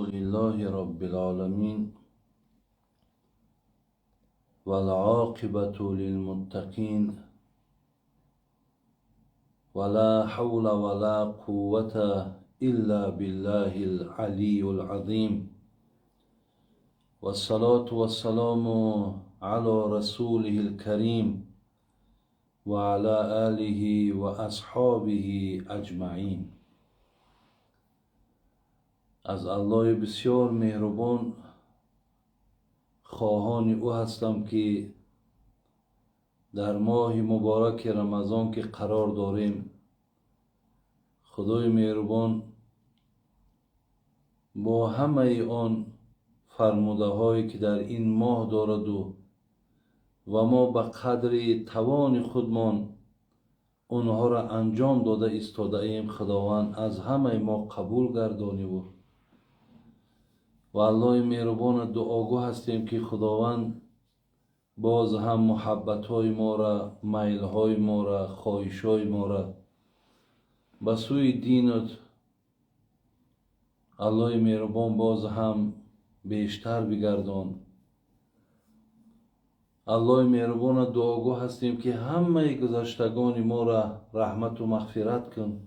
لله رب العالمين والعاقبة للمتقين ولا حول ولا قوة إلا بالله العلي العظيم والصلاة والسلام على رسوله الكريم وعلى آله وأصحابه أجمعين. از الله بسیار مهربان خواهان او هستم که در ماه مبارک رمضان که قرار داریم، خدای مهربان با همه آن فرموده هایی که در این ماه دارد و ما به قدر توان خودمان اونها را انجام داده ایستاده ایم، خداوند از همه ما قبول گردانی و الله مهربان دعاگو هستیم که خداوند باز هم محبت های ما را، میل های ما را، خواهش های ما را به سوی دینت الله مهربان باز هم بیشتر بگردان. الله مهربان دعاگو هستیم که همه گذشتگان ما را رحمت و مغفرت کن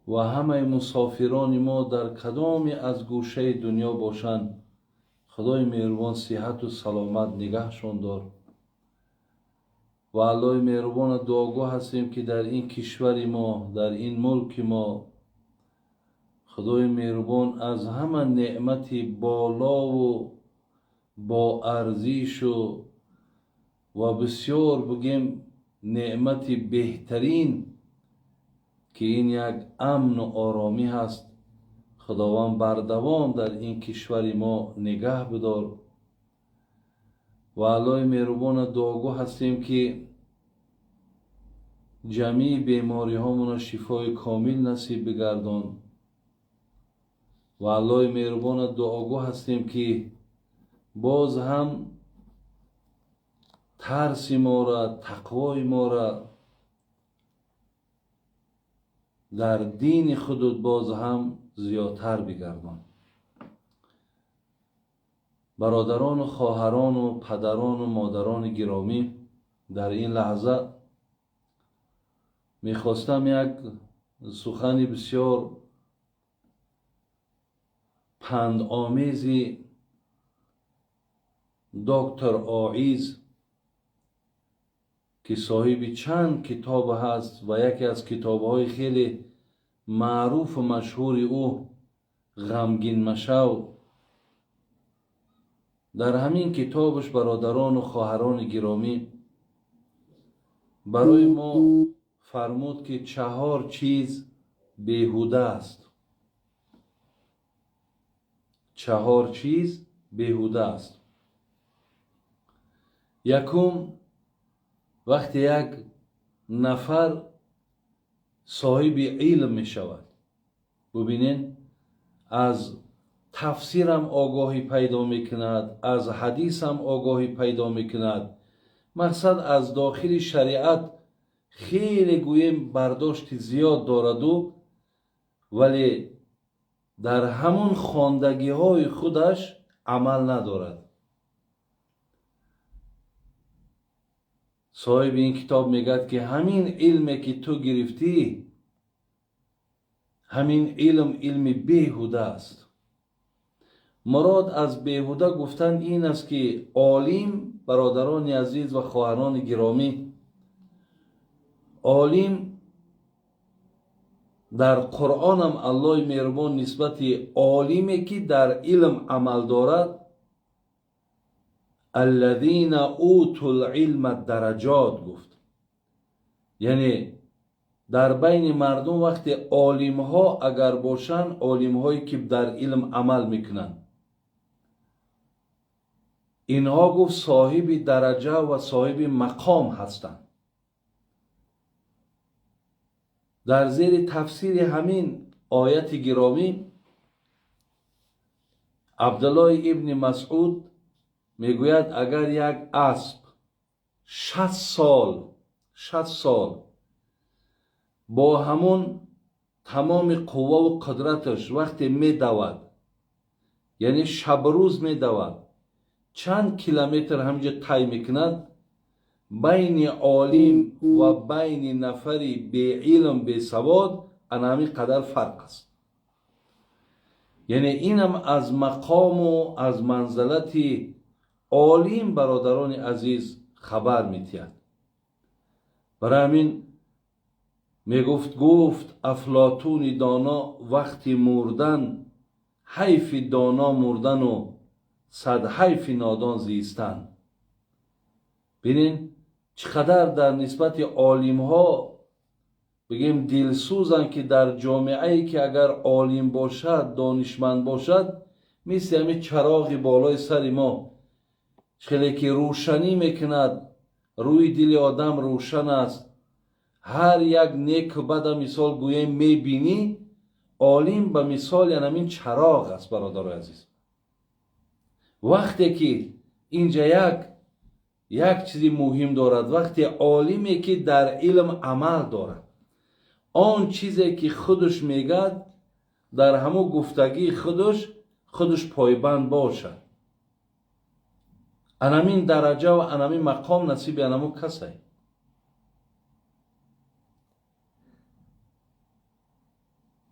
و همه مسافران ما در کدام از گوشه دنیا باشند، خدای مهربان صحت و سلامت نگهشان دار. و الله مهربان دعاگو هستیم که در این کشور ما، در این ملک ما، خدای مهربان از همه نعمت بالا و با ارزش و بسیار بگیم نعمت بهترین که این یک امن و آرامی هست، خداوند بردوام در این کشور ما نگه بدار. و الله مهربان دعاگو هستیم که جمیع بیماری هامون شفای کامل نصیب بگردان. و الله مهربان دعاگو هستیم که باز هم ترس ما را، تقوای ما را در دین خودت باز هم زیادتر بگردان. برادران و خواهران و پدران و مادران گرامی، در این لحظه میخواستم یک سخن بسیار پندآمیزی دکتر عایز که صاحب چند کتاب هست و یکی از کتاب‌های خیلی معروف و مشهور او غمگین مشو، در همین کتابش برادران و خواهران گرامی برای ما فرمود که 4 چیز بیهوده است. 4 چیز بیهوده است. یکم، وقتی یک نفر صاحب علم می شود، ببینین از تفسیرم آگاهی پیدا می کند، از حدیثم آگاهی پیدا می کند، مقصد از داخل شریعت خیلی گویم برداشت زیاد دارد ولی در همون خواندگی های خودش عمل ندارد. صاحب این کتاب میگه که همین علمی که تو گرفتی، همین علم بیهوده است. مراد از بیهوده گفتن این است که عالم، برادران عزیز و خواهران گرامی، عالم در قرآن هم الله مهربان نسبت عالمی که در علم عمل دارد الذین اوتوا العلم درجات گفت. یعنی در بین مردم وقتی عالم ها اگر باشن، عالم هایی که در علم عمل میکنن، اینها گفت صاحب درجه و صاحب مقام هستند. در زیر تفسیر همین آیت گرامی عبدالله ابن مسعود میگوید اگر یک اسب 60 سال با همون تمام قوه و قدرتش وقتی می دود یعنی شب روز می دود، چند کیلومتر همینجا طی میکند، بین عالم و بین نفری بی علم بی سواد همین قدر فرق است. یعنی اینم از مقام و از منزلت عالم برادران عزیز خبر میتید. برای همین گفت افلاطون دانا وقتی مردن، حیف دانا مردن و صد حیف نادان زیستن. ببینین چقدر در نسبت عالم ها بگیم دلسوزن که در جامعه ای که اگر عالم باشد، دانشمند باشد، مثل همین چراغ بالای سر ما خیلی که روشنی میکند، روی دل آدم روشن است، هر یک نیک و بد مثال گویم میبینی. عالم به مثال همین چراغ است برادر عزیز. وقتی که اینجا یک چیزی مهم دارد، وقتی عالمی که در علم عمل دارد، آن چیزی که خودش میگد در همو گفتگی خودش پایبند باشد، انامین درجه و انامین مقام نصیب انامو کسی.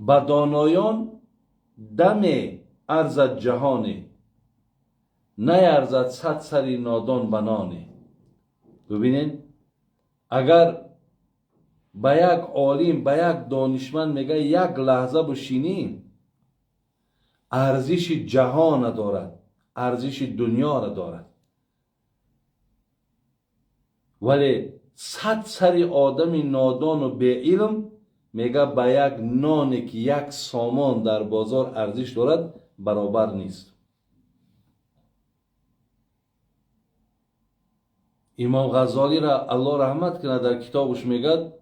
با دانایان دم ارزد جهانی، نه ارزد صد سری نادان بنانی. ببینین اگر با یک عالم، با یک دانشمند میگه یک لحظه بشینی، ارزش جهان دارد، ارزش دنیا را دارد. ولی صد سری آدم نادان و بی علم میگه با یک نانی که یک سامان در بازار ارزش دارد برابر نیست. امام غزالی را الله رحمت کنه در کتابش میگه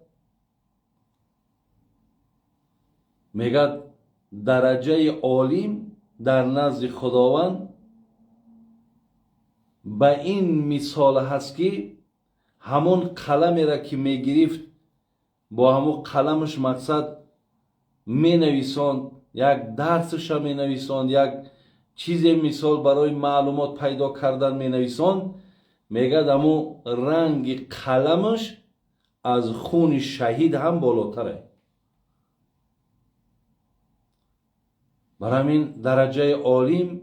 درجه عالم در نزد خداوند به این مثال هست که همون قلمی را که میگرفت با همون قلمش مقصد می نویساند، یک درسش می نویساند، یک چیز مثال برای معلومات پیدا کردن می نویساند، میگه همون رنگ قلمش از خون شهید هم بالاتره. برای همین درجه عالم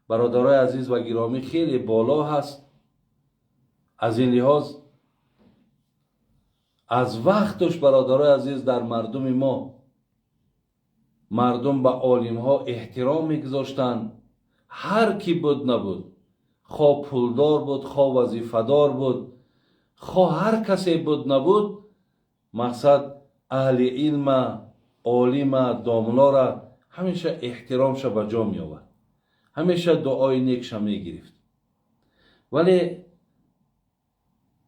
برادرای عزیز و گرامی خیلی بالا هست. از این لحاظ از وقتش برادرای عزیز در مردم ما، مردم به عالم ها احترام میگذاشتن. هر کی بود نبود، خواه پولدار بود، خواه وظیفه‌دار بود، خواه هر کسی بود نبود، مقصد اهل علم، عالم، داملا را همیشه احترامش به جا می آورد، همیشه دعای نیکش می گرفت. ولی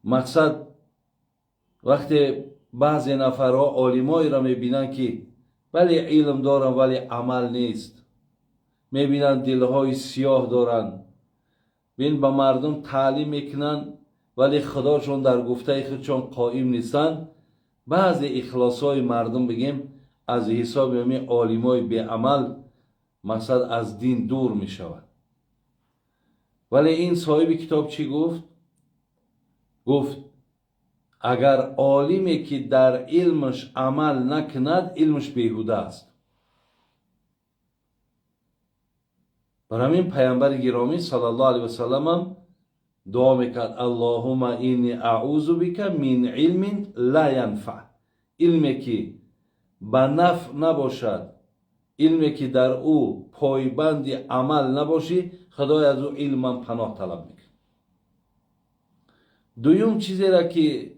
مقصد وقتی بعضی نفرها عالمایی را می بینن که ولی علم دارن ولی عمل نیست، می بینن دلهای سیاه دارن، بین به مردم تعلیم میکنن ولی خداشون در گفته خودشون قائم نیستن، بعضی اخلاصای مردم بگیم از حساب همین عالمای بی عمل مقصد از دین دور می شود. ولی این صاحب کتاب چی گفت؟ گفت اگر عالمی که در علمش عمل نکند، علمش بیهوده است. برای همین پیامبر گرامی صلی الله علیه و سلم هم دعا میکرد اللهم اینی اعوذ بک من علم لا ینفع. علمی که به نفع نباشد، علمی که در او پایبند عمل نباشی، خدای از او علم پناه طلب میکرد. دویم چیزی را که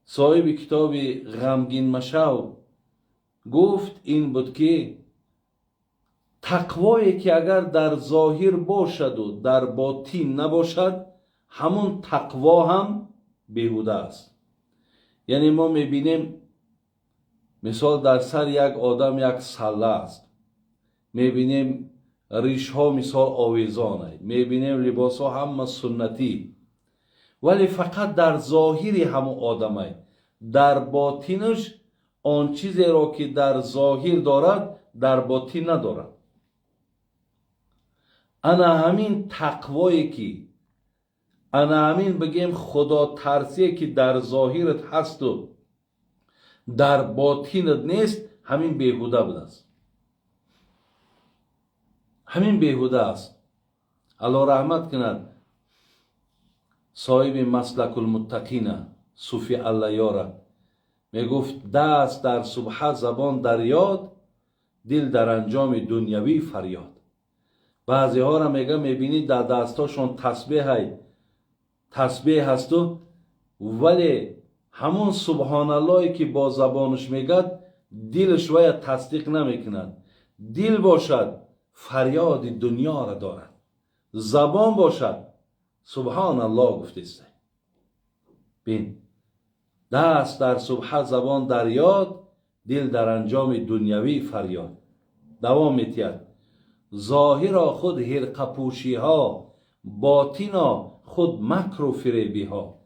صاحب کتاب غمگین مشو گفت این بود که تقوایی که اگر در ظاهر باشد و در باطن نباشد، همون تقوا هم بیهوده است. یعنی ما میبینیم مثال در سر یک آدم یک سله است، میبینیم ریش ها مثال آویزانه، میبینیم لباس ها هم سنتی، ولی فقط در ظاهری همون آدمه، در باطنش آن چیزی را که در ظاهر دارد در باطن ندارد. انا همین تقوایی که، انا همین بگیم خدا ترسی که در ظاهرت هست و در باطنت نیست، همین بیهوده بود است. همین بیهوده است. الله رحمت کند صاحب مسلک المتقین صوفی الله یاره میگفت دست در صبح زبان در یاد، دل در انجام دنیوی فریاد. بعضی ها را میگه میبینی در دستاشون تسبیح هست و ولی همون سبحان اللهی که با زبانش میگد دلش ویا تصدیق نمیکند. دل باشد فریاد دنیا را دارد، زبان باشد سبحان الله گفته است. بین دست در صبح زبان در یاد، دل در انجام دنیوی فریاد. دوام میتید ظاهرا خود حلقه پوشی ها، باطنا خود مکر و فریبی ها.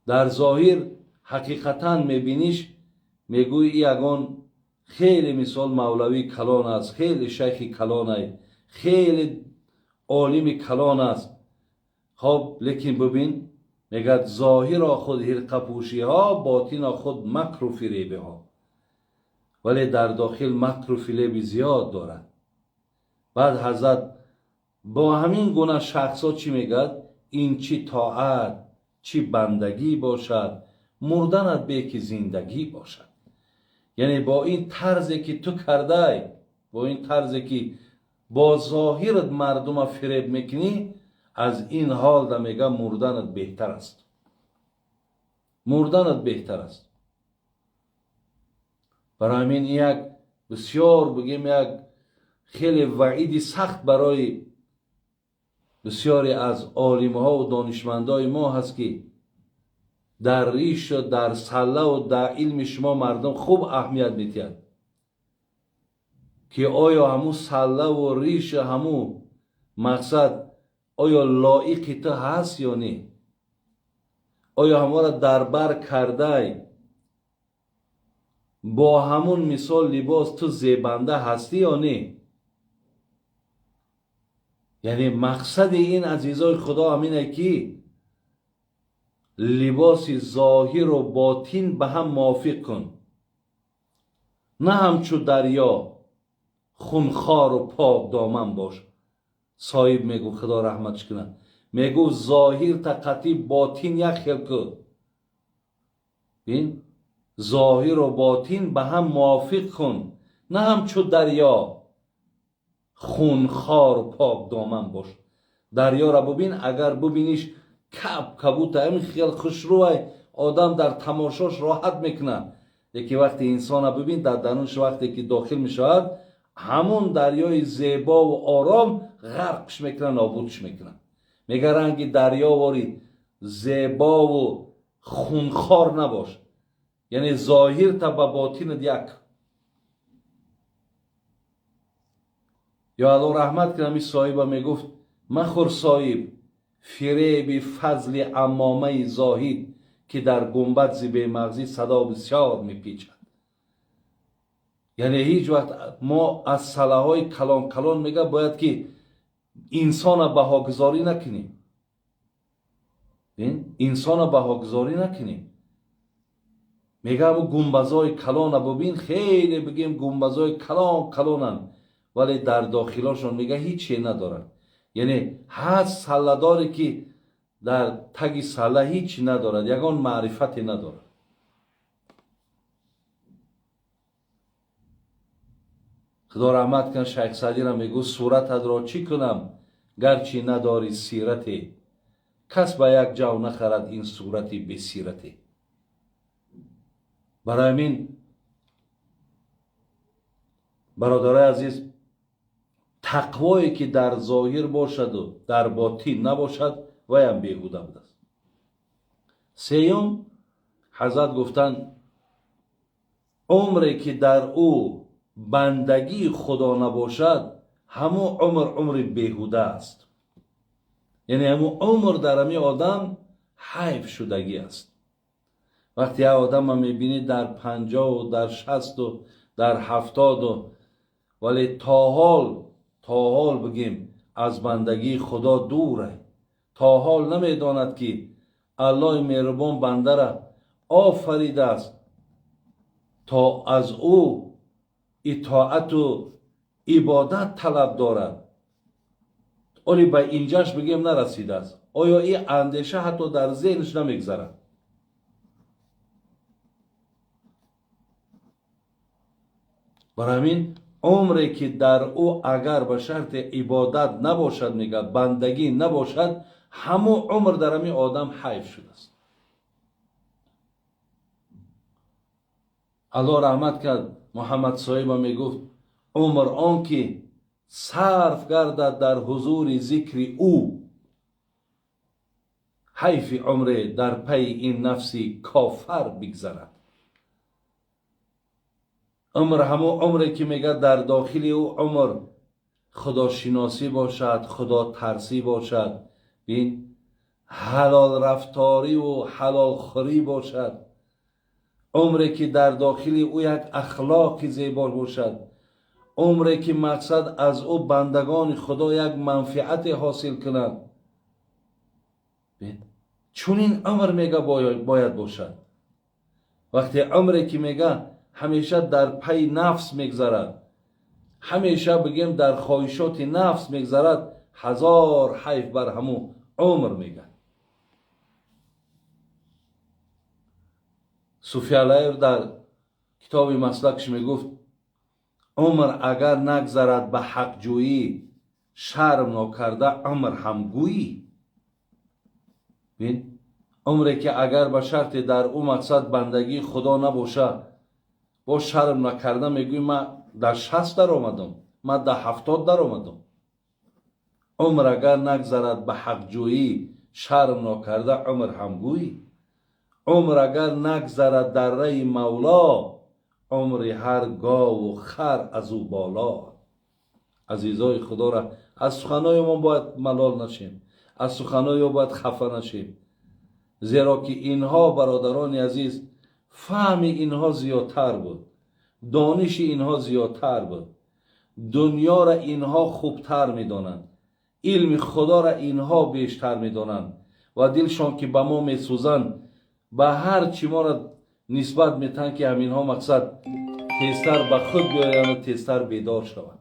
در ظاهر حقیقتا میبینیش میگوی یگان خیلی مثال مولوی کلان است، خیلی شیخ کلان است، خیلی عالم کلان است. خب لیکن ببین میگد ظاهرا خود حلقه پوشی ها، باطنا خود مکر و فریبی ها. ولی در داخل مکر و فریب زیاد دارد. بعد حضرت با همین گونه شخص ها چی میگد؟ این چی طاعت چی بندگی باشد، مردنت به که زندگی باشد. یعنی با این طرزی که تو کرده، با این طرزی که با ظاهرت مردم فریب میکنی، از این حال دا میگه مردنت بهتر است. مردنت بهتر است. برای همین یک بسیار بگیم یک خیلی وعید سخت برای بسیاری از عالم ها و دانشمندای ما هست که در ریش و در سله و در علم شما مردم خوب اهمیت میتید که آیا همون سله و ریش همون مقصد آیا لایق تو هست یا نه؟ آیا همه را دربر کرده با همون مثال لباس تو زیبنده هستی یا نه؟ یعنی مقصد این عزیزای خدا همینه که لباس ظاهر و باطن به هم موافق کن، نه همچو دریا خونخوار و پاک دامن باش. صاحب میگو خدا رحمتش کنه، میگو ظاهر تقتی باطن یک خلق. بین ظاهر و باطن به هم موافق کن، نه همچو دریا خونخوار و پاک دامن باش. دریا را ببین، اگر ببینیش کبوت همین خیلی خوشروه آدم در تماشاش راحت میکنه، یکی وقتی انسان را ببین در درونش وقتی که داخل میشود همون دریای زیبا و آرام غرقش میکنه، نابودش میکنه. میگه رنگی دریا واری زیبا و خونخوار نباش، یعنی ظاهر تا با باطن یک. یا الله رحمت کنه می صاحبه میگفت مخور صاحب فریب فضل امامه زاهد، که در گنبد زی مغزی صدا بسیار میپیچد. یعنی هیچ وقت ما از صلاح های کلان کلان میگه باید که انسان بهاگذاری نکنیم. انسان بهاگذاری نکنیم. میگه همون گنبزای کلان ببین، خیلی بگیم گنبزای کلان کلانن ولی در داخلاشون میگه هیچی ندارن. یعنی هست سله داره که در تگ سله هیچی ندارد، یگان معرفتی ندارد. خدا رحمت کن شیخ سعدی را میگو صورتت را چی کنم گرچه نداری سیرتی، کس با یک جو نخرد این صورتی به سیرتی. برای همین برادرای عزیز، تقوایی که در ظاهر باشد و در باطن نباشد ویم بیهوده بود است. سیوم حضرت گفتن عمری که در او بندگی خدا نباشد همون عمر بیهوده است. یعنی همون عمر در همی آدم حیف شدگی است. وقتی آدم هم میبینی در 50 و در 60 و در 70 ولی تا حال بگیم از بندگی خدا دوره، تا حال نمیداند که الله مهربان بنده را آفریده است تا از او اطاعت و عبادت طلب دارد. ولی به اینجاش بگیم نرسیده است. آیا این اندیشه حتی در ذهنش نمیگذرد؟ برای همین عمری که در او اگر به شرط عبادت نباشد، میگه بندگی نباشد، همو عمر در همین آدم حیف شده است. الله رحمت کرد، محمد صاحب میگفت عمر آن که صرف گردد در حضور ذکر او، حیف عمر در پی این نفسی کافر بگذرد. عمر همو عمری که میگه در داخل او عمر خداشناسی باشد، خدا ترسی باشد، بین حلال رفتاری و حلال خوری باشد. عمری که در داخل او یک اخلاق زیبا باشد. عمری که مقصد از او بندگان خدا یک منفعت حاصل کنند. چون این عمر میگه باید باشد. وقتی عمری که میگه همیشه در پی نفس میگذرد، همیشه بگیم در خواهشات نفس میگذرد، هزار حیف بر همو عمر میگه. صوفی علیه در کتاب مسلکش میگفت عمر اگر نگذرد به حق جویی، شرم نکرده عمر هم گویی. بین عمری که اگر به شرط در او مقصد بندگی خدا نباشه، با شرم نکرده میگوی من در 60 در آمدم، من در 70 در آمدم. عمر اگر نگذرد به حق جویی، شرم نکرده عمر هم گویی. عمر اگر نگذرد در ری مولا، عمر هر گاو و خر از او بالا. عزیزای خدا را از سخنای ما باید ملال نشیم، از سخنای ما باید خفه نشیم، زیرا که اینها برادران عزیز فهم اینها زیادتر بود، دانش اینها زیادتر بود، دنیا را اینها خوبتر میدانند، علم خدا را اینها بیشتر میدانند و دلشان که به ما میسوزند به هر چی ما را نسبت میتن که همینها مقصد تیزتر به خود بیایند و تیزتر بیدار شوند.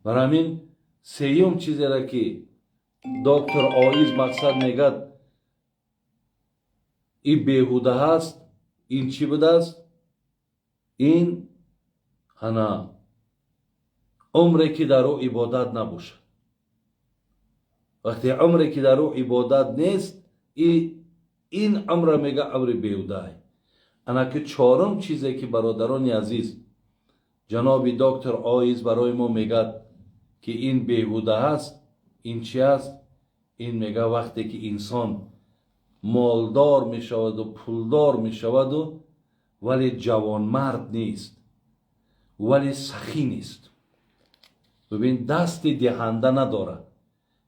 برای همین سیوم چیزی را که دکتر آیز مقصد میگد این بیهوده هست، این چی بوده است؟ این هنا عمری که در او عبادت نباشه. وقتی عمری که در او عبادت نیست، این عمر میگه عمر بیهوده. انا که چهارم چیزی که برادران عزیز جناب دکتر آیز برای ما میگه که این بیهوده هست، این چی است؟ این میگه وقتی که انسان مالدار میشود و پولدار میشود و ولی جوانمرد نیست، ولی سخی نیست. ببین دست دهنده نداره.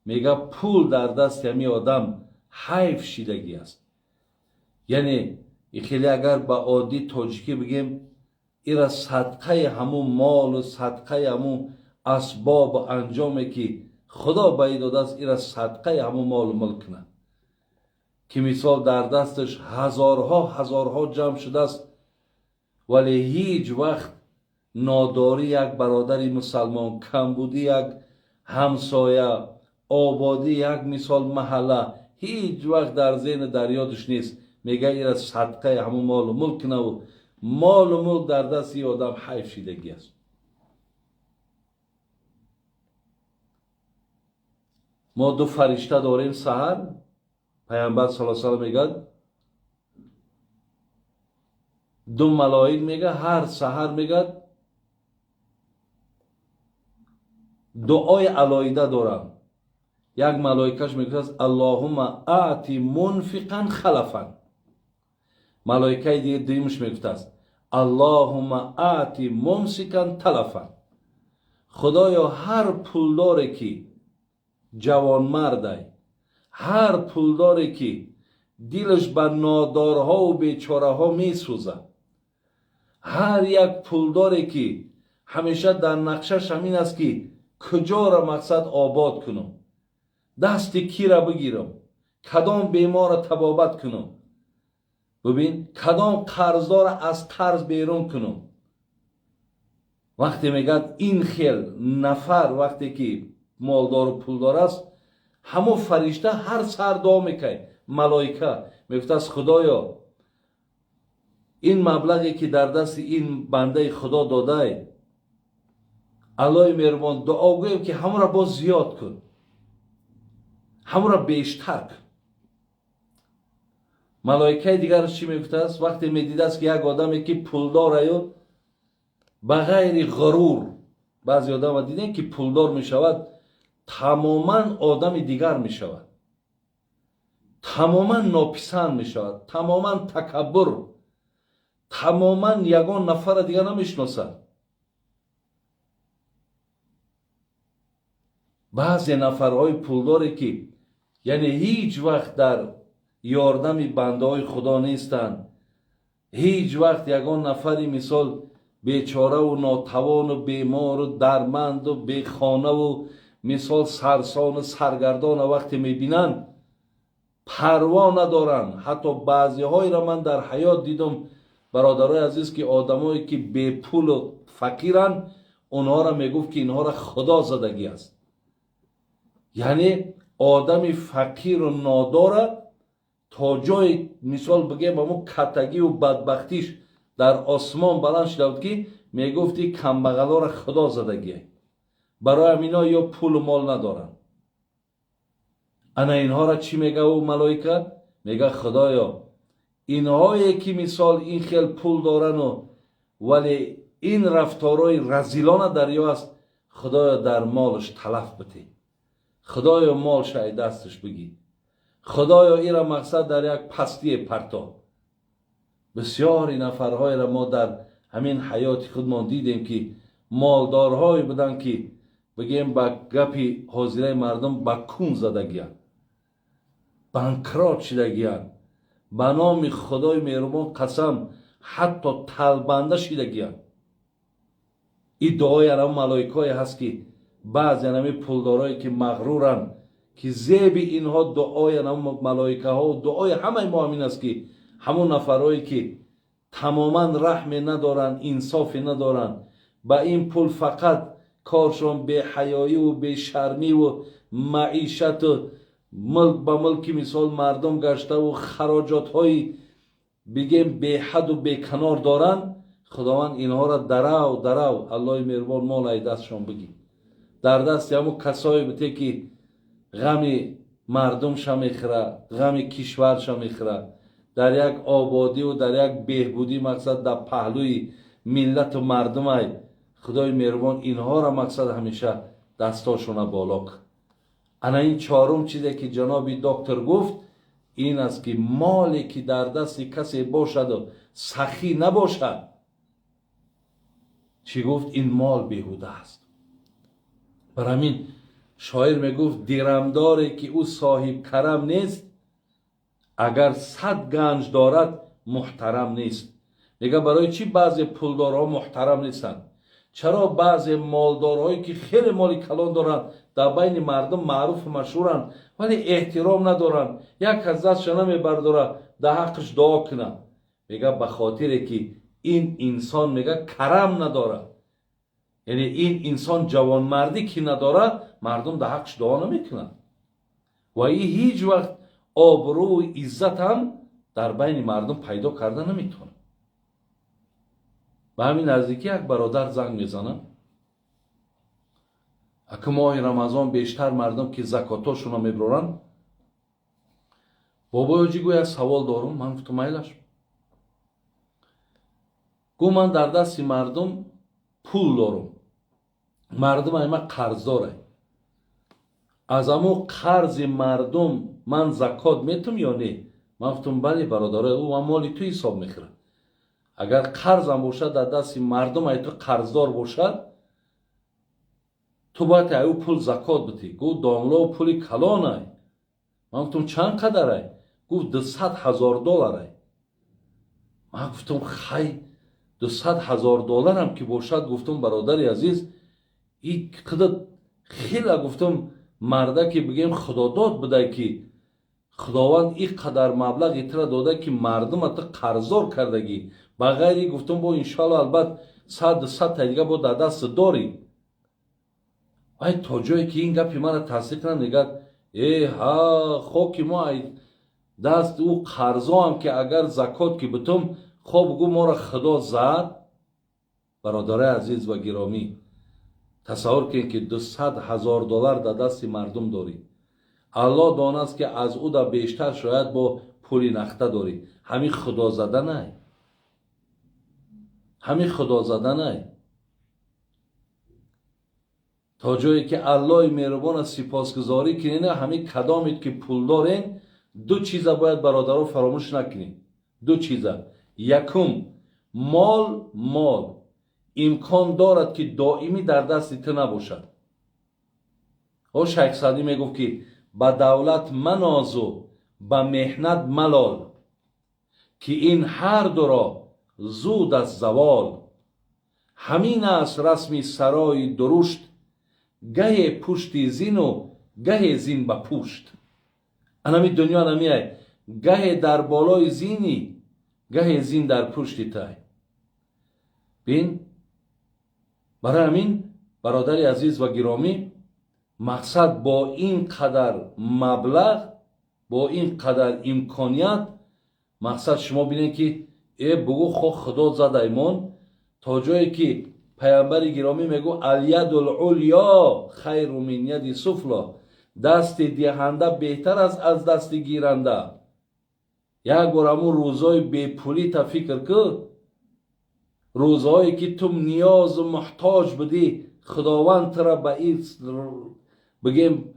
میگه پول در دست همی آدم حیف شیدگی است. یعنی خیلی اگر با عادی تاجیکی بگیم ایرا صدقه همون مال و صدقه همون اسباب و انجامی که خدا باید داده است، ایرا صدقه همون مال و ملک نه. که مثال در دستش هزارها جمع شده است ولی هیچ وقت ناداری یک برادری مسلمان، کمبودی یک همسایه، آبادی یک مثال محله، هیچ وقت در ذهن در یادش نیست. میگه ایرا صدقه همون مال و ملک نه و مال و ملک در دست ی آدم حیف شیدگی است. ما دو فرشته داریم سحر. پیامبر صلی الله علیه و میگه دو ملائک میگه هر سحر میگه دعای علایده دارم. یک ملائکش میگه اللهم اعطی منفقا خلفا. ملائکه دیگه دیمش میگه است اللهم اعطی ممسکا تلفا. خدایا هر پولداری که جوانمرده، هر پولداری که دلش به نادارها و بیچاره ها میسوزه، هر یک پولداری که همیشه در نقشش همین است که کجا را مقصد آباد کنم، دست کی را بگیرم، کدام بیمار را طبابت کنم، ببین کدام قرضدار از قرض بیرون کنم. وقتی میگد این خیل نفر وقتی که مالدار و پولدار است، همو فرشته هر سر دعا میکنه، ملائکه میگفت از خدایا این مبلغی که در دست این بنده خدا داده، الهی مهربان دعا گویم که همون را باز زیاد کن، همون را بیشتر کن. ملائکه دیگر چی میگفته است؟ وقتی میدیده است که یک آدمی که پولدار است بغیر غرور، بعضی آدم دیدن که پولدار میشود تماما آدم دیگر میشود، تماما ناپسند میشود، تماما تکبر، تماما یگان نفر دیگر نمیشناسد. بعضی نفرهای پولداری که یعنی هیچ وقت در یاردم بنده های خدا نیستند، هیچ وقت یگان نفری مثال بیچاره و ناتوان و بیمار و درمند و بیخانه و مثال سرسان و سرگردان وقتی میبینن پروا ندارن. حتی بعضی های را من در حیات دیدم برادرای عزیز که آدمایی که بی پول و فقیرن، اونها را میگفت که اینها را خدا زدگی است. یعنی آدم فقیر و نادار تا جای مثال بگیم همون کتگی و بدبختیش در آسمان بلند شده بود که میگفتی کمبغلا را خدا زدگی، برای همینا یا پول و مال ندارن. انا اینها را چی میگه او ملائکه؟ میگه خدایا اینهایی که مثال این خیل پول دارن و ولی این رفتارهای رزیلانه دریا است، خدایا در مالش تلف بده، خدایا مالش دستش بگی، خدایا این را مقصد در یک پستی پرتا. بسیاری نفرهای را ما در همین حیات خودمان دیدیم که مالدارهایی بودن که بگیم با گپی حاضره مردم با کون زدگیان، بانکرات شدگیان، به نام خدای مهربان قسم حتی طلبنده شدگیان. این دعای هم ملائکه هست که بعضی همه پولدارایی که مغرورن که زیب اینها دعای هم ملائکه ها و دعای همه ما همین است که همون نفرهایی که تماما رحم ندارن، انصاف ندارن، با این پول فقط کارشون به حیایی و به شرمی و معیشت و ملک به ملک مثال مردم گشته و خراجات های بگیم به حد و به کنار دارن. خداوند اینها را درو الله مهربان مال دستشون بگی، در دست همون کسایی بته که غم مردم شم میخوره، غم کشور شم میخوره، در یک آبادی و در یک بهبودی مقصد در پهلوی ملت و مردم های خدای مهربان اینها را مقصد همیشه دستاشون بالا کن. انا این چهارم چیزی که جنابی دکتر گفت این است که مالی که در دست کسی باشد و سخی نباشد، چی گفت؟ این مال بیهوده است. بر همین شاعر میگفت درمداری که او صاحب کرم نیست، اگر 100 گنج دارد محترم نیست. میگه برای چی بعضی پولدارها محترم نیستند؟ چرا بعضی مالدارهایی که خیلی مال کلان دارن در بین مردم معروف و مشهورن ولی احترام ندارن، یک از دستش نمیبرداره در حقش دعا کنه؟ میگه به خاطر که این انسان میگه کرم نداره، یعنی این انسان جوانمردی که نداره مردم در حقش دعا نمیکنن و این هیچ وقت آبرو و عزت هم در بین مردم پیدا کرده نمیتونه. به همین نزدیکی یک برادر زنگ میزنه، اگه ماه رمضان بیشتر مردم که زکاتاشون رو میبرن، بابا جی گویا سوال دارم. من گفتم مایلش گو من در دست مردم پول دارم، مردم ایما قرض داره، از امو قرض مردم من زکات میتم یا نه؟ من گفتم بله برادر، او مالی تو حساب میخوره. اگر قرض هم باشد در دست مردم ای تو قرضدار باشد، تو باید او پول زکات بدی. گو داملا و پولی کلان ای. من گفتم چند قدر ای؟ گفت 200,000 دلار ای. من گفتم خی 200,000 دلار هم که باشد، گفتم برادر عزیز این قدر خیلی گفتم مرده که بگیم خدا داد بده که خداوند این قدر مبلغ ایتر داده که مردم ات قرضدار کردگی بغیری گفتم با انشالله البته 100 دیگه با در دست داری. ای تا جایی که این گپی مرا تصدیق نمیگه ای ها خوکی ما دست او قرضا هم که اگر زکات که بتم خوب بگو ما را خدا زد. برادر عزیز و گرامی تصور کن که 200,000 دلار در دست مردم داری. الله دانست که از او در بیشتر شاید با پولی نخته داری. همین خدا زده نه. همین خدا زده نه. تا جایی که الله مهربان سپاسگزاری کنین همین کدامید که پول دارین دو چیز باید برادرها فراموش نکنین. دو چیز. یکم مال امکان دارد که دائمی در دست تو نباشد. او شیخ سعدی میگفت که با دولت منازو با محنت ملال که این هر دو را زود از زوال. همین است رسمی سرای درشت گه پشت زین و گه زین با پشت. انمی دنیا نمیای گه در بالای زینی گه زین در پشت تای. بین برای همین برادر عزیز و گرامی مقصد با این قدر مبلغ با این قدر امکانیت مقصد شما بینید که ای بگو خدا زد ایمان تا جایی که پیامبر گرامی میگو الید العلیا خیر من ید سفلا. دست دهنده بهتر از دست گیرنده. یک بار همون روزای بے پولی تا فکر که روزهایی که تو نیاز و محتاج بدی خداوند تر به این بگیم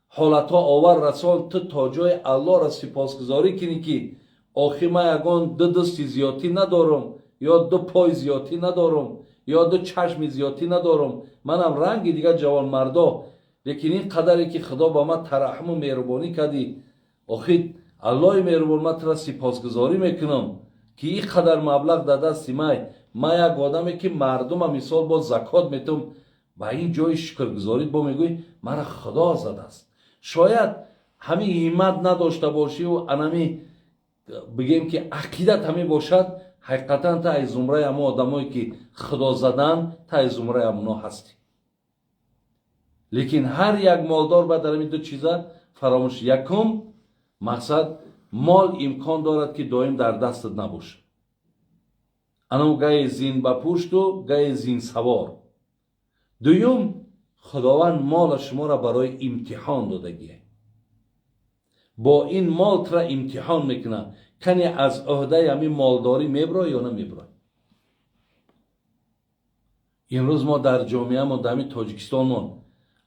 حالت ها آور رسان تو تا جای الله را سپاسگزاری کنی که آخی من یگان دو دست زیادی ندارم یا دو پای زیادی ندارم یا دو چشم زیادی ندارم منم رنگ دیگه جوان مردا لیکن این قدری که خدا با من ترحم و مهربانی کردی آخی الله مهربان من تر سپاسگزاری میکنم که این قدر مبلغ در دست ما یک آدمی که مردم مثال با زکات میتونم با این جای شکرگزاری با میگوی مرا خدا زده است. شاید همین همت نداشته باشی و انمی بگیم که عقیدت همین باشد حقیقتا تا از زمره همه آدمایی که خدا زدن تا از زمره همونا هستی. لیکن هر یک مالدار باید در همین دو چیزا فراموش. یکم مقصد مال امکان دارد که دائم در دستت نباشه. انو گای زین با پشت و گای زین سوار. دویم خداوند مال شما را برای امتحان دادگیه. با این مال تر امتحان میکنه کنی از عهده همین مالداری میبرای یا نمیبرای. امروز ما در جامعه ما در همین تاجیکستان ما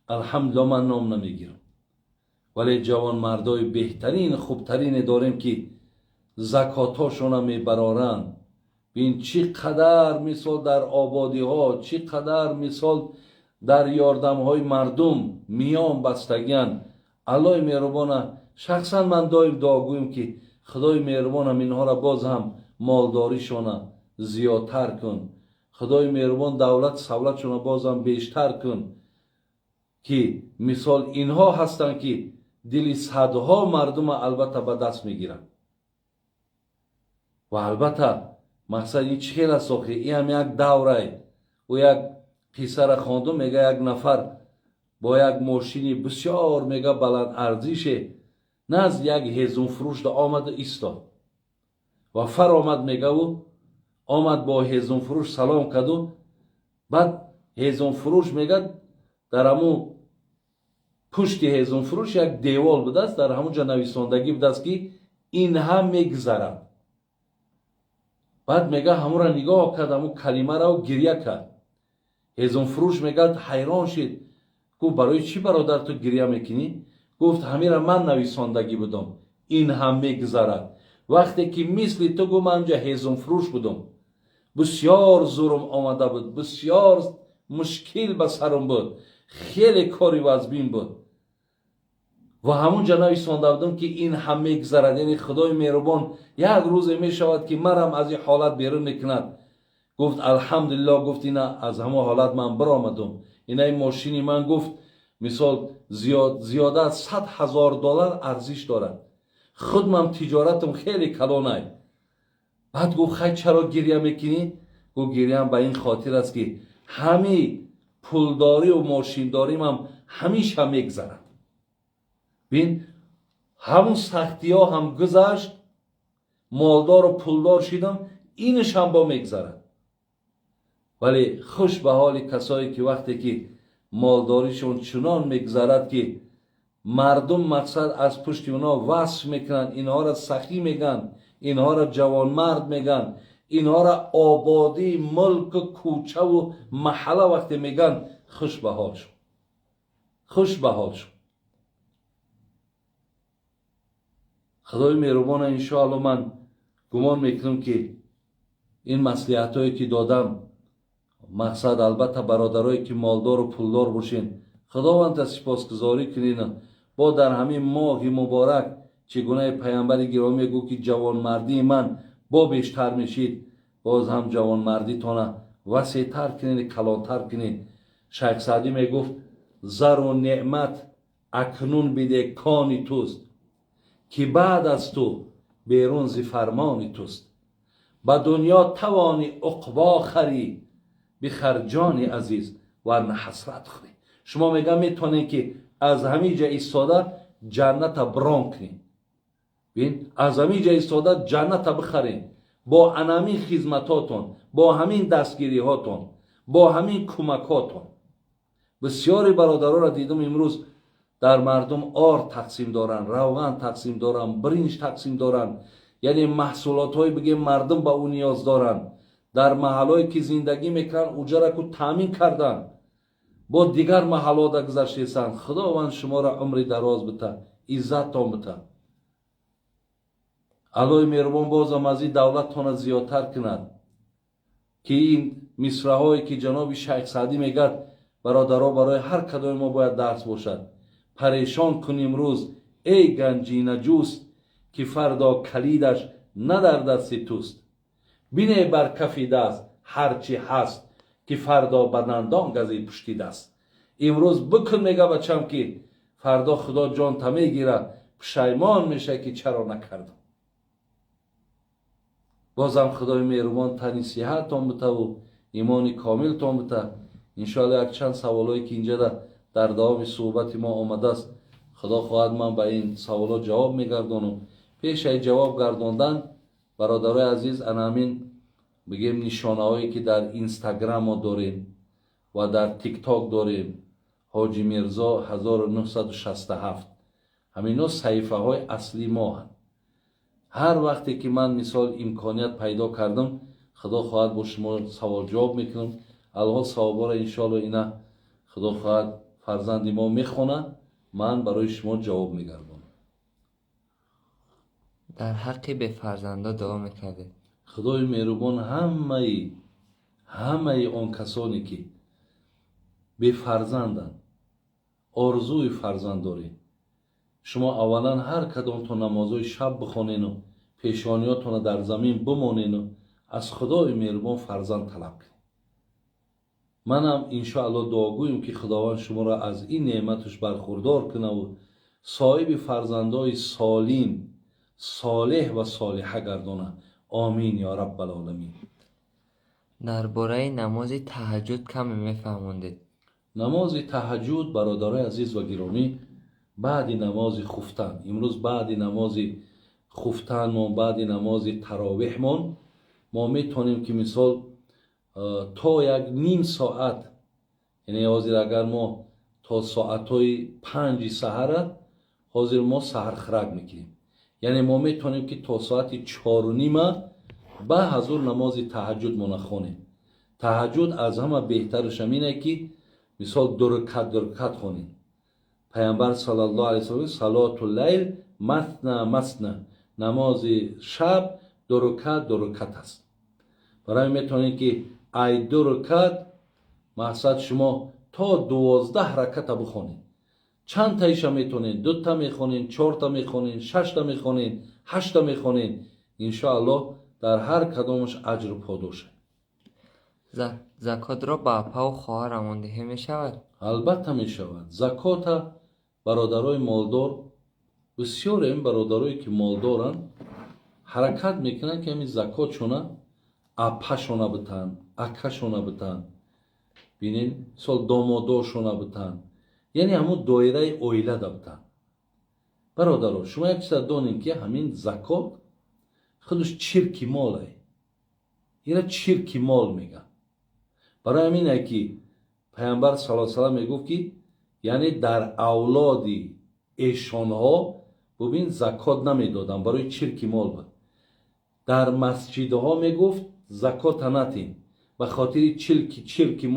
الحمدلله من نام نمیگیرم ولی جوان مردای بهترین خوبترین داریم که زکاتاشون میبرارن. بین چی قدر مثال در آبادی ها چی قدر مثال در یاردم های مردم میان بستگیان. الله مهربان شخصا من دایم دعاگویم که خدای مهربان اینها را باز هم مالداریشون زیادتر کن. خدای مهربان دولت سولتشون باز هم بیشتر کن که مثال اینها هستن که دل صدها مردم البته به دست میگیرن. و البته مقصد این چیل است آخی این هم یک دوره و یک پسر خواندم میگه یک نفر با یک ماشینی بسیار میگه بلند ارزشه نزد یک هیزم فروش آمد و ایستاد و فر آمد میگه و آمد با هیزم فروش سلام کرد و بعد هیزم فروش میگه در همون پشت هیزم فروش یک دیوال بوده است در همون جا نویساندگی بوده است که این هم میگذرد. بعد میگه همون را نگاه کرد همون کلمه را و گریه کرد. هیزم فروش میگه حیران شد گفت برای چی برادر تو گریه میکنی؟ گفت همین را من نویساندگی بودم این هم میگذرد. وقتی که مثل تو گفت من اونجا هیزم فروش بودم بسیار زورم آمده بود بسیار مشکل به سرم بود خیلی کاری وزبین بود و همون جا نویسانده بودم که این هم میگذرد. یعنی خدای مهربان یک روز میشود که مرم از این حالت بیرون میکند. گفت الحمدلله گفت اینا از همون حالت من برآمدم. این ماشینی من گفت مثال زیاده از 100,000 دلار ارزش دارد. خودم تجارتم خیلی کلانه. بعد گفت خیلی چرا گریه میکنی؟ گفت گریه به این خاطر است که همه پولداری و ماشینداری هم همیشه میگذرد. بین همون سختی ها هم گذشت، مالدار و پولدار شدم، اینش هم با میگذرد. ولی خوش به حال کسایی که وقتی که مالداریشون چنان میگذرد که مردم مقصد از پشت اونا وصف میکنن، اینها را سخی میگن، اینها را جوانمرد میگن، اینها را آبادی ملک کوچه و محله وقتی میگن، خوش به حال شو، خوش به حال شو. خدای مهربان انشاءالله من گمان میکنم که این مصلحت هایی که دادم، مقصد البته برادرایی که مالدار و پولدار باشین، خداوند سپاسگزاری کنین. با در همین ماه مبارک چگونه پیامبر گرامی گفت که جوانمردی من با بیشتر میشید، باز هم جوانمردی تانه وسیع‌تر کنین، کلانتر کنین. شیخ سعدی میگفت زر و نعمت اکنون بده کانی توست، که بعد از تو بیرون ز فرمانی توست. با دنیا توانی عقبا خری، بخر جان عزیز ورنه حسرت خوری. شما میگم میتونین که از همین جا ایستاده جنت بران کنین. بین از همین جا ایستاده جنت بخرین، با همین خدمتاتون، با همین دستگیری هاتون، با همین کمکاتون. بسیاری برادرها را دیدم امروز در مردم آرد تقسیم دارن، روغن تقسیم دارن، برنج تقسیم دارن، یعنی محصولات های بگیم مردم با اون نیاز دارن. در محلهایی که زندگی میکنن اوجا را که تامین کردن، با دیگر محلات گذشتن. خداوند شما را عمر دراز بده، عزت تان بده. الهی مهربان بازم از این دولت تان زیادتر کند که این مصرعهایی که جناب شیخ سعدی میگد برادرها برای هر کدام ما باید درس باشد. پریشان کن امروز ای گنجینه جوست، که فردا کلیدش نه در دست توست. بینه بر کفی دست هرچی هست، که فردا به دندان گزی پشتی دست. امروز بکن میگه بچم که فردا خدا جان تا میگیره، پشیمان میشه که چرا نکردم. بازم خدای مهربان تنی صحت تان بده و ایمان کامل تان بده. انشاءالله یک چند سوالایی که اینجا در دوام صحبت ما آمده است، خدا خواهد من به این سوالات جواب میگردانم. پیش از جواب گرداندن برادرای عزیز، انامین بگیم نشانه هایی که در اینستاگرام ما داریم و در تیک تاک داریم، حاجی میرزا 1967، همینا صحیفه های اصلی ما هست. هر وقتی که من مثال امکانیت پیدا کردم، خدا خواهد با شما سوال جواب میکنم. الان صحابه را انشاءالله اینا خدا خواهد فرزند ما میخونه، من برای شما جواب میگردم. در حقی به فرزندا دعا میکرده. خدای مهربان همه آن کسانی که به فرزندن، آرزوی فرزند دارین، شما اولا هر کدام تو نمازهای شب بخونین و پیشانیاتون در زمین بمانین و از خدای مهربان فرزند طلب کنین. منم انشاءالله دعاگویم که خداوند شما را از این نعمتش برخوردار کنه و صاحب فرزندای سالم، صالح و صالحه گردانه. آمین یا رب العالمین. درباره نماز تهجد کمی میفهموندید؟ نماز تهجد برادرای عزیز و گرامی، بعد نماز خفتن، امروز بعد نماز خفتن و بعد نماز تراویح ما میتونیم که مثال تا یک نیم ساعت، یعنی حاضر اگر ما تا ساعتهای 5 سحر حاضر ما سحر خرگ میکنیم، یعنی ما میتونیم که تا ساعت 4:30 به حضور نماز تهجد ما نخونیم. تهجد از همه بهترش اینه که مثال 2 رکعت خونیم. پیامبر صلی الله علیه و سلم صلات اللیل مثنی مثنی، نماز شب 2 رکعت است. برای میتونید که ای 2 رکعت مقصد شما تا 12 رکعت بخونید. چند تایش میتونید، 2 تا میخونید، 4 تا میخونید، 6 تا میخونید، 8 تا میخونید. انشاءالله در هر کدامش اجر و پاداشه. زکات را به اپا و خواهر اماندهی میشود؟ البته می شود. زکات برادرای مالدار، بسیار این برادرایی که مالدارن حرکت میکنن که همین زکات شونه اپا شونه بتن، اکا شونه بتن، بینین سال دامادا شونه بتن، یعنی همون دایره اویله دا بتن. برادرها شما یک چیز دانین که همین زکات خودش چرکی ماله، اینا چرکی مال میگن. برای همینه که پیامبر صلی الله علیه و سلم میگفت که یعنی در اولادی ایشانها ببین زکات نمیدادن، برای چرکی مال بود. در مسجدها میگفت زکات نتین به خاطر چرکی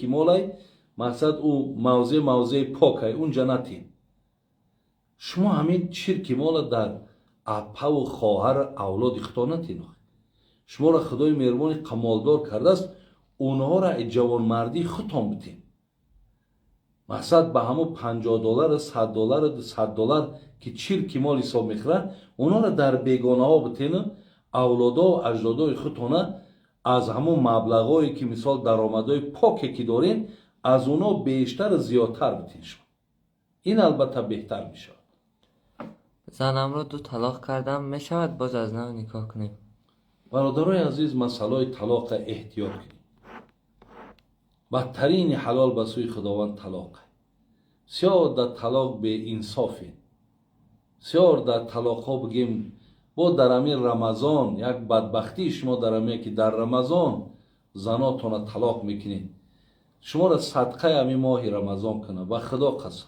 مالای مقصد او موضع پاکه اونجا نتین. شما همین چرکی مال در اپا و خواهر اولاد اختا نتین. شما را خدای مهربان قمالدار کرده است، اونها را جوان مردی خودتان بتین. مقصد به همون $50 $100 که چرکی مال حساب میخوره، اونها را در بیگانه ها بتین، اولادا و اجدادای خودتانه از همون مبلغایی که مثال درآمدهای پاکی که دارین از اونا بیشتر و زیادتر بتین شما. این البته بهتر میشه. زنم رو 2 طلاق کردم، میشود باز از نو نکاح کنیم؟ برادرای عزیز، مسئله طلاق احتیاط کنید. بدترین حلال به سوی خداوند طلاق. سیار در طلاق به انصافی، سیار در طلاق ها بگیم با در همین رمضان یک بدبختی شما در همین که در رمضان زناتون طلاق میکنید. شما را صدقه همین ماه رمضان کنه و خدا قسم،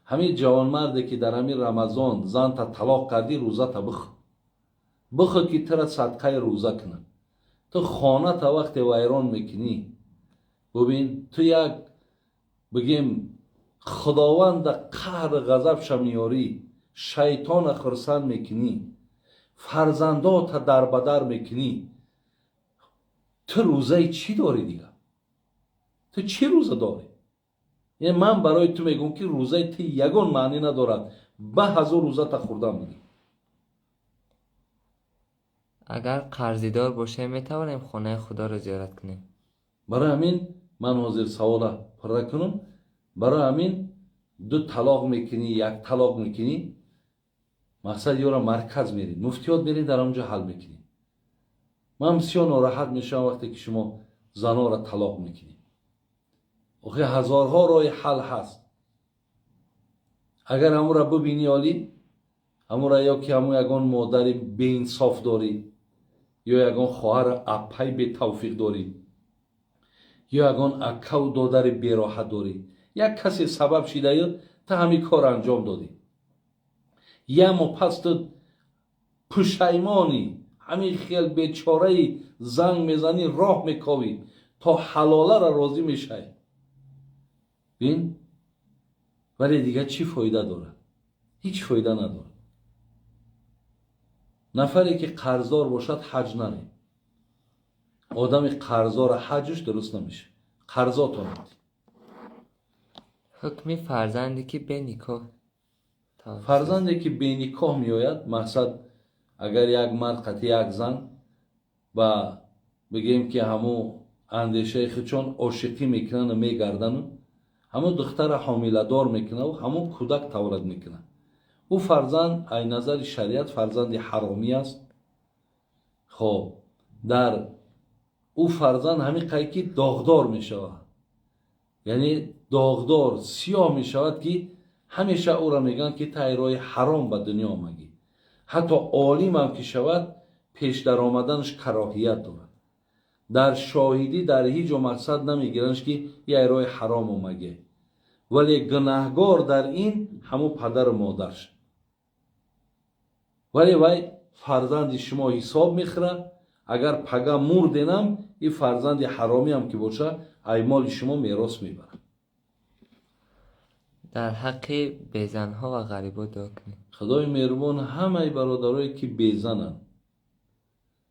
همین جوان مرده که در همین رمضان زن تا طلاق کردی روزه تا بخو که تر صدقه روزه کنه. تو خانه تا وقت ویران میکنی، ببین تو یک بگیم خداوند قهر غضب شمیاری، شیطان خرسند میکنی، فرزندات در بدر میکنی. تو روزه چی داری دیگه؟ تو چی روزه داری؟ یعنی من برای تو میگم که روزه تو یگان معنی ندارد، به 1000 روزه تا خوردن بودی. اگر قرضیدار باشه میتوانیم خانه خدا رو زیارت کنیم؟ برای همین من حاضر سوال پرده کنم. برای همین 2 طلاق میکنی، 1 طلاق میکنی، مقصد یا را مرکز میرین، مفتیات میرین، در اونجا حل میکنی. من بسیار ناراحت میشم وقتی که شما زنا را طلاق میکنی. آخه هزارها راه حل هست. اگر همون را ببینی عالی، همون را یا که همون یگان مادر بی انصاف داری، یا یگان خواهر اپای بی توفیق داری، یا یگان اکا و دادر بی راحت داری، یک کسی سبب شده تا همین کار انجام دادی، یا ما پس تو پشیمانی همین خیل بیچاره زنگ میزنی، راه میکاوی تا حلاله را راضی میشه. بین ولی دیگه چی فایده داره؟ هیچ فایده نداره. نفری که قرضدار باشد حج نره. آدم قرضدار حجش درست نمیشه. قرضات آمد. حکم فرزندی که به نکاح فرزندی که به نکاح می آید، مقصد اگر یک مرد قطع یک زن و بگیم که همو اندیشه خودشان عاشقی میکنن و میگردن، همو دختر حامله دار میکنه و همو کودک تولد میکنه، او فرزند از نظر شریعت فرزند حرامی است. خب در او فرزند همین قیقی داغدار میشود، یعنی داغدار سیاه میشود که همیشه او را میگن که تایرای حرام به دنیا آمدی. حتی عالم هم که شود پیش در آمدنش کراهیت دارد. در شاهدی در هیچ مقصد نمیگیرنش که یه ایرای حرام آمده، ولی گناهگار در این همو پدر و مادرش. ولی وای فرزند شما حساب میخوره، اگر پگه مردینم این فرزند حرامی هم که باشه ایمال شما میراث میبره. در حق بیزنها و غریبا دعا کنیم. خدای مهربان همه برادرایی که بیزنن،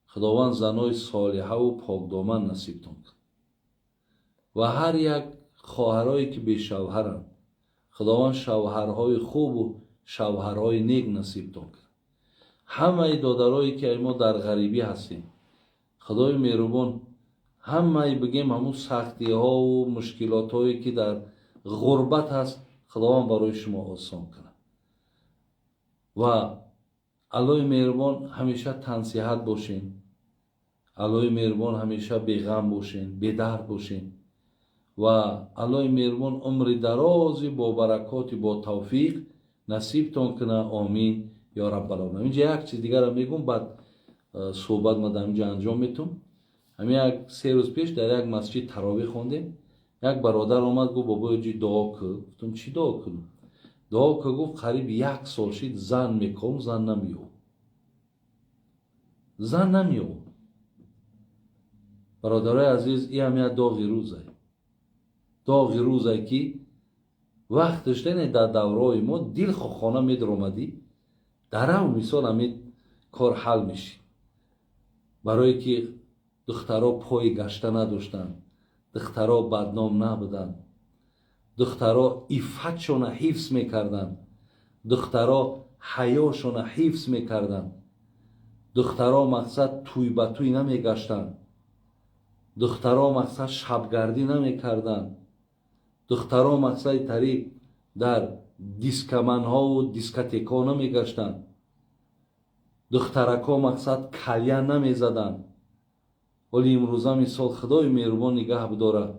خداوند زنای صالحه و پاکدامن نصیبتون کن. و هر یک خواهرایی که بی شوهرن، خداوند شوهرهای خوب و شوهرهای نیک نصیبتون کن. همه دادرایی که ما در غریبی هستیم، خدای مهربان همه بگیم همون سختی ها و مشکلات هایی که در غربت هست خداوند برای شما آسان کنه و الله مهربان همیشه تنصیحت باشین، الله مهربان همیشه بیغم باشین، بی‌درد باشین و الله مهربان عمر درازی با برکات با توفیق نصیبتون کنه. آمین یا رب العالمین. اینجا یک چیز دیگر میگم بعد صحبت ما در اینجا انجام میتونم. همین یک 3 روز پیش در یک مسجد تراویح خوندیم. یک برادر آمد گفت بابا جی دعا کن. گفتم چی دعا کنم؟ دعا که گفت قریب 1 سال شد زن میکنم زن نمیو. برادرای عزیز این هم یک داغی روزه که وقتش در دورای ما دل خانه میدر آمدی در هم مثال همین کار حل میشه. برای که دخترها پای گشته نداشتن، دخترها بدنام نبودن، دخترها عفتشون حفظ میکردن، دخترها حیاشون حفظ میکردن، دخترها مقصد توی به توی نمیگشتن، دخترها مقصد شبگردی نمیکردن، دخترها مقصد طریق در دیسکمن ها و دیسکتیک ها نمیگشتن، دخترک ها مقصد کلیه نمیزدن. ولی امروزه مثال خدای مهربان نگه بداره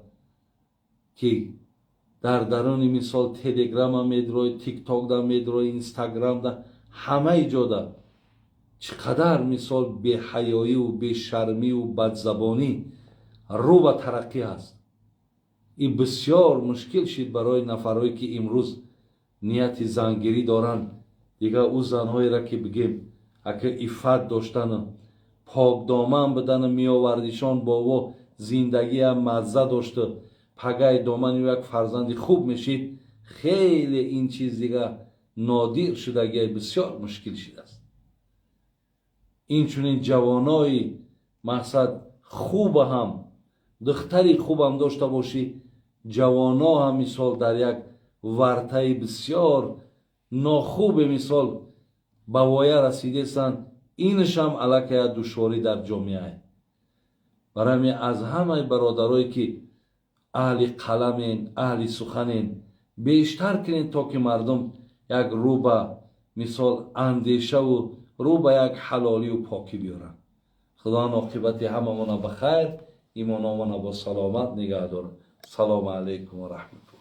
که در درون مثال تلگرام هم میدروی، تیک تاک دا میدروی، اینستاگرام دا همه جاده چقدر مثال بی حیایی و بی شرمی و بدزبانی رو به ترقی هست. این بسیار مشکل شد برای نفرهایی که امروز نیت زنگیری دارن. دیگه او زنهایی را که بگیم اگه عفت داشتن پاک دامن بدن میآوردیشان بابا زندگی هم مزه داشته پگای دامن یک فرزند خوب میشید. خیلی این چیز دیگه نادر شده، بسیار مشکل شده است. این چونین جوانای مقصد خوب هم دختری خوب هم داشته باشی، جوانا هم مثال در یک ورطه بسیار ناخوب مثال به وایه رسیده سن. اینش هم علاکه دشواری در جامعه. برای از همه برادرایی که اهل قلمین، اهل سخنین، بیشتر کنین تا که مردم یک رو به مثال اندیشه و رو به یک حلالی و پاکی بیارن. خدا عاقبت همه مانا بخیر، ایمان آمانا با سلامت نگه داره. سلام علیکم و رحمت.